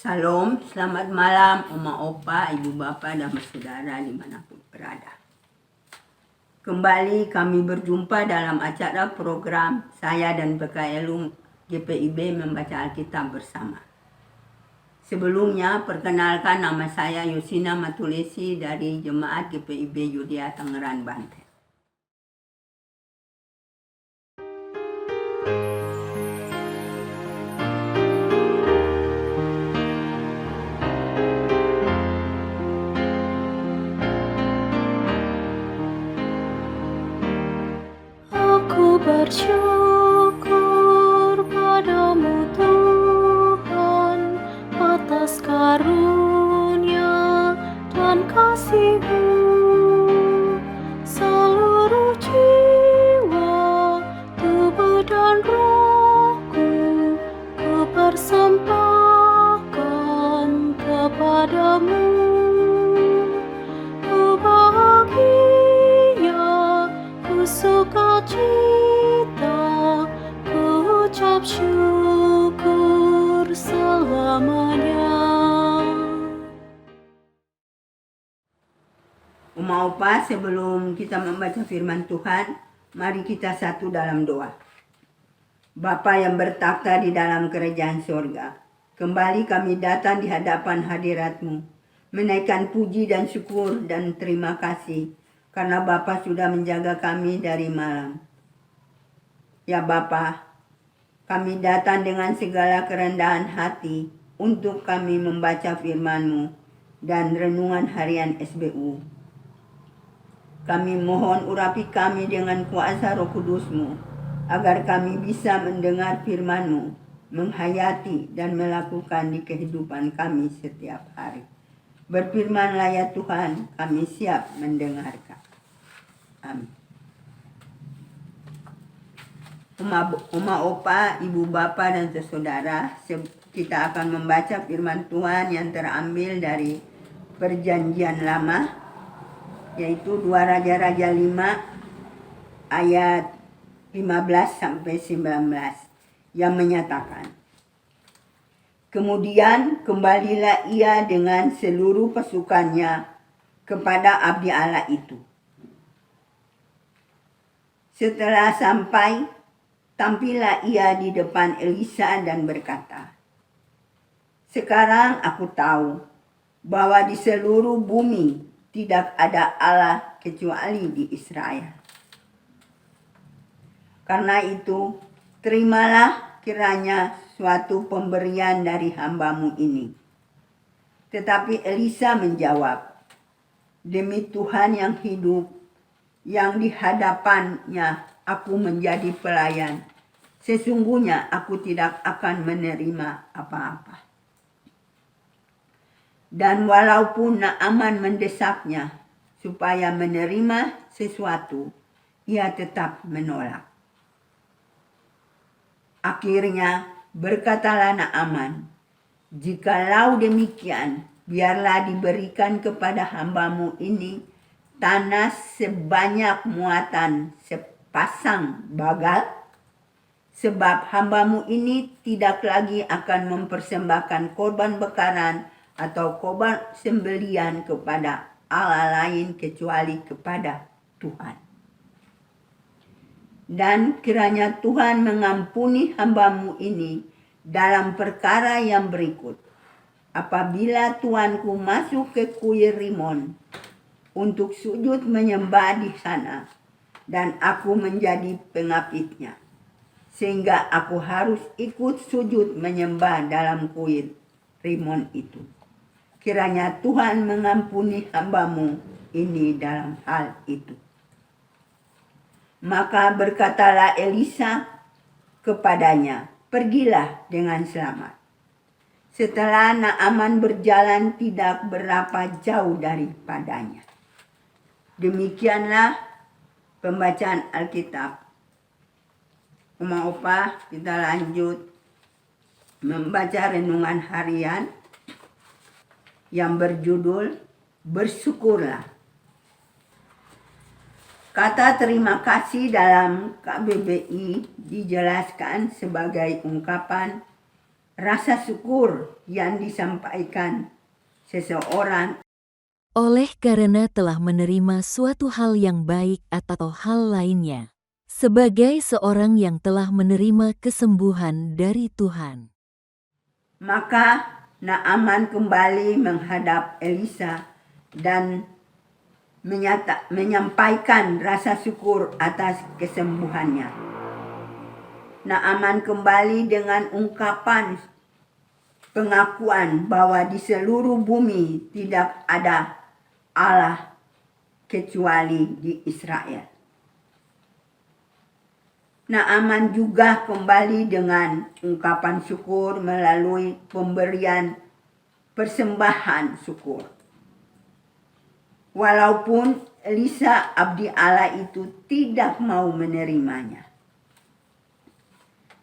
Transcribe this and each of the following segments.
Salam, selamat malam Oma Opa, Ibu Bapak dan Saudara dimanapun berada. Kembali kami berjumpa dalam acara program saya dan PKLU GPIB membaca Alkitab bersama. Sebelumnya perkenalkan, nama saya Yusina Matulesi dari Jemaat GPIB Yudea Tangerang, Banten. Aku bersyukur padamu Tuhan atas karunia dan kasih-Mu. Seluruh jiwa, tubuh dan rohku ku persembahkan kepadamu. Ku bahagia, ku sukacita, ku ucap syukur selamanya. Oma Opa, sebelum kita membaca firman Tuhan, mari kita satu dalam doa. Bapa yang bertakhta di dalam kerajaan surga, kembali kami datang di hadapan hadirat-Mu, menaikkan puji dan syukur dan terima kasih, karena Bapa sudah menjaga kami dari malam. Ya Bapa, kami datang dengan segala kerendahan hati untuk kami membaca firman-Mu dan renungan harian SBU. Kami mohon urapi kami dengan kuasa Roh Kudus-Mu, agar kami bisa mendengar firman-Mu, menghayati dan melakukan di kehidupan kami setiap hari. Berfirmanlah ya Tuhan, kami siap mendengarkan. Amin. Oma Opa, Ibu Bapak dan Saudara, kita akan membaca firman Tuhan yang terambil dari Perjanjian Lama, yaitu 2 Raja-Raja 5 ayat 15-19 yang menyatakan, kemudian kembalilah ia dengan seluruh pasukannya kepada abdi Allah itu. Setelah sampai, tampillah ia di depan Elisa dan berkata, sekarang aku tahu bahwa di seluruh bumi tidak ada Allah kecuali di Israel. Karena itu, terimalah kiranya suatu pemberian dari hamba-Mu ini. Tetapi Elisa menjawab, demi Tuhan yang hidup, yang di hadapannya aku menjadi pelayan, sesungguhnya aku tidak akan menerima apa-apa. Dan walaupun Naaman mendesaknya supaya menerima sesuatu, ia tetap menolak. Akhirnya berkatalah Naaman, jikalau demikian, biarlah diberikan kepada hamba-Mu ini tanah sebanyak muatan sepasang bagal, sebab hamba-Mu ini tidak lagi akan mempersembahkan korban bakaran atau korban sembelian kepada Allah lain kecuali kepada Tuhan. Dan kiranya Tuhan mengampuni hamba-Mu ini dalam perkara yang berikut. Apabila tuanku masuk ke kuil Rimon untuk sujud menyembah di sana, dan aku menjadi pengapitnya, sehingga aku harus ikut sujud menyembah dalam kuil Rimon itu. Kiranya Tuhan mengampuni hamba-Mu ini dalam hal itu. Maka berkatalah Elisa kepadanya, pergilah dengan selamat. Setelah Naaman berjalan tidak berapa jauh daripadanya. Demikianlah pembacaan Alkitab. Oma Opa, kita lanjut membaca renungan harian yang berjudul Bersyukurlah. Kata terima kasih dalam KBBI dijelaskan sebagai ungkapan rasa syukur yang disampaikan seseorang oleh karena telah menerima suatu hal yang baik atau hal lainnya, sebagai seorang yang telah menerima kesembuhan dari Tuhan. Maka Naaman kembali menghadap Elisa dan menyampaikan rasa syukur atas kesembuhannya. Naaman kembali dengan ungkapan pengakuan bahwa di seluruh bumi tidak ada Allah kecuali di Israel. Naaman juga kembali dengan ungkapan syukur melalui pemberian persembahan syukur. Walaupun Elisa abdi Allah itu tidak mau menerimanya,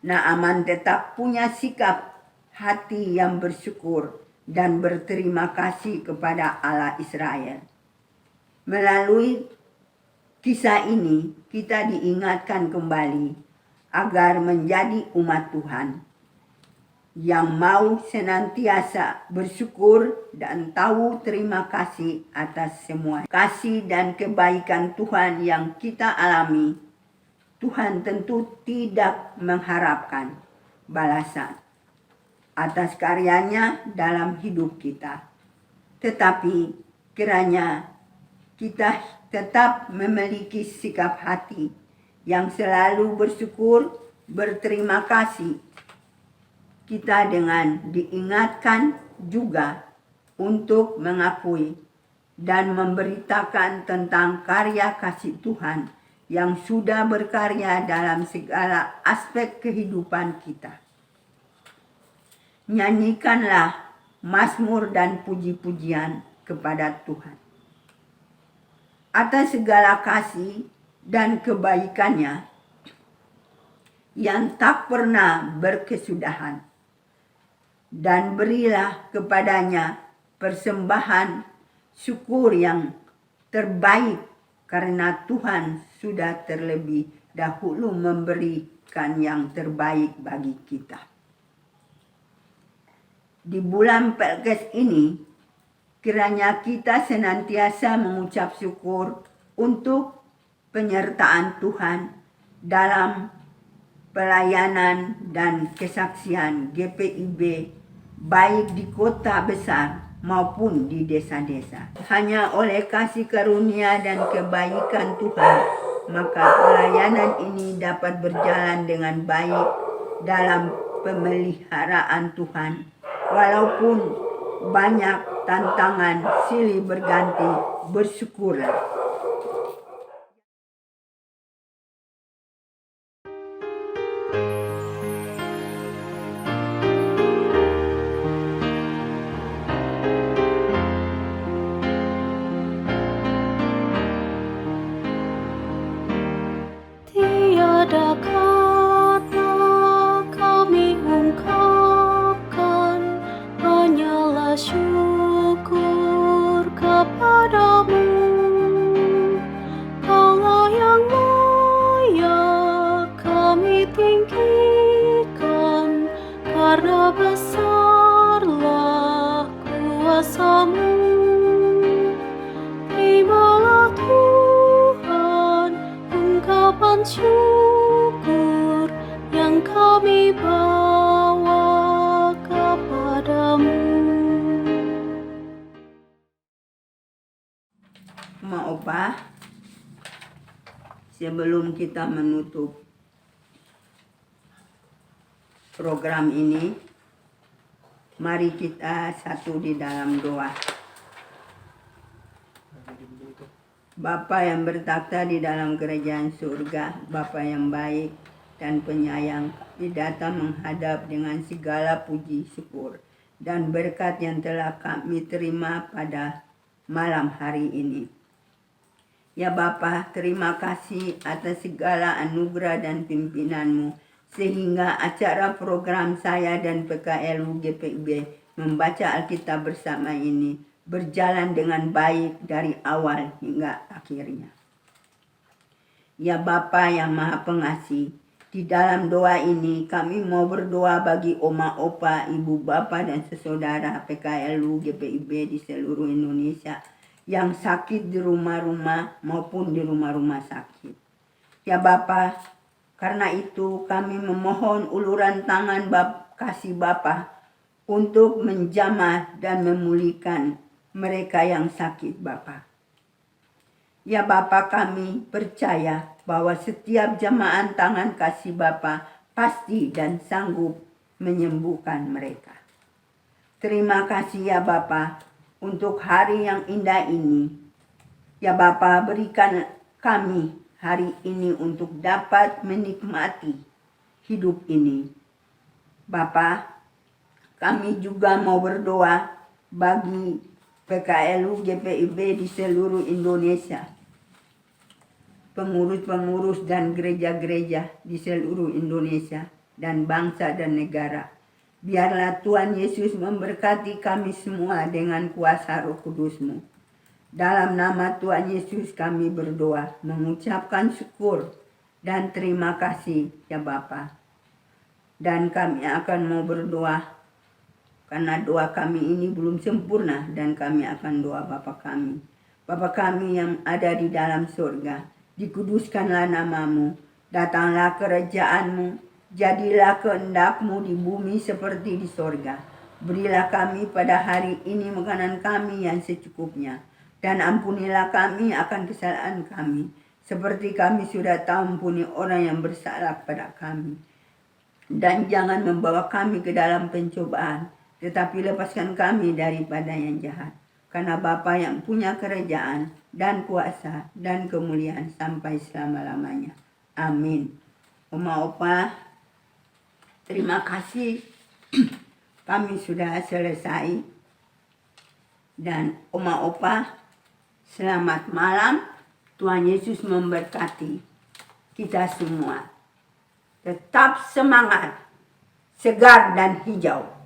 Naaman tetap punya sikap hati yang bersyukur dan berterima kasih kepada Allah Israel. Melalui kisah ini kita diingatkan kembali agar menjadi umat Tuhan yang mau senantiasa bersyukur dan tahu terima kasih atas semua kasih dan kebaikan Tuhan yang kita alami. Tuhan tentu tidak mengharapkan balasan atas karyanya dalam hidup kita, tetapi kiranya kita tetap memiliki sikap hati yang selalu bersyukur, berterima kasih. Kita dengan diingatkan juga untuk mengakui dan memberitakan tentang karya kasih Tuhan yang sudah berkarya dalam segala aspek kehidupan kita. Nyanyikanlah mazmur dan puji-pujian kepada Tuhan atas segala kasih dan kebaikannya yang tak pernah berkesudahan, dan berilah kepadanya persembahan syukur yang terbaik karena Tuhan sudah terlebih dahulu memberikan yang terbaik bagi kita. Di bulan Pelkes ini, kiranya kita senantiasa mengucap syukur untuk penyertaan Tuhan dalam pelayanan dan kesaksian GPIB baik di kota besar maupun di desa-desa. Hanya oleh kasih karunia dan kebaikan Tuhan, maka pelayanan ini dapat berjalan dengan baik dalam pemeliharaan Tuhan. Walaupun banyak tantangan silih berganti, bersyukurlah. Tiada kata kami ungkapkan, hanyalah syukur kepadamu. Kaulah yang layak kami tinggikan, karena besarlah kuasa-Mu. Terimalah Tuhan ungkapan syukur yang kami bawa kepadamu. Maupah, sebelum kita menutup program ini, mari kita satu di dalam doa. Bapa yang bertakhta di dalam kerajaan surga, Bapa yang baik dan penyayang, kami datang menghadap dengan segala puji syukur dan berkat yang telah kami terima pada malam hari ini. Ya Bapa, terima kasih atas segala anugerah dan pimpinan-Mu, sehingga acara program saya dan PKLU GPIB membaca Alkitab bersama ini berjalan dengan baik dari awal hingga akhirnya. Ya Bapa yang Maha Pengasih, Di dalam doa ini kami mau berdoa bagi oma, opa, ibu, bapak, dan sesaudara PKLU GPIB di seluruh Indonesia yang sakit di rumah-rumah maupun di rumah-rumah sakit. Ya Bapa, karena itu kami memohon uluran tangan kasih Bapa untuk menjamah dan memulihkan mereka yang sakit Bapa. Ya Bapa, kami percaya bahwa setiap jamahan tangan kasih Bapa pasti dan sanggup menyembuhkan mereka. Terima kasih ya Bapa untuk hari yang indah ini. Ya Bapa, berikan kami hari ini untuk dapat menikmati hidup ini. Bapa, kami juga mau berdoa bagi PKLU GPIB di seluruh Indonesia. Pengurus-pengurus dan gereja-gereja di seluruh Indonesia dan bangsa dan negara. Biarlah Tuhan Yesus memberkati kami semua dengan kuasa Roh Kudus-Mu. Dalam nama Tuhan Yesus kami berdoa, mengucapkan syukur dan terima kasih ya Bapa. Dan kami akan mau berdoa karena doa kami ini belum sempurna dan kami akan doa Bapa kami. Bapa kami yang ada di dalam surga, dikuduskanlah namamu, datanglah kerajaan-Mu, jadilah kehendak-Mu di bumi seperti di sorga. Berilah kami pada hari ini makanan kami yang secukupnya, dan ampunilah kami akan kesalahan kami, seperti kami sudah ampuni orang yang bersalah pada kami. Dan jangan membawa kami ke dalam pencobaan, tetapi lepaskan kami daripada yang jahat. Karena Bapa yang punya kerajaan dan kuasa dan kemuliaan sampai selama-lamanya. Amin. Oma Opa, terima kasih. Kami sudah selesai. Dan Oma Opa, selamat malam. Tuhan Yesus memberkati kita semua. Tetap semangat, segar dan hijau.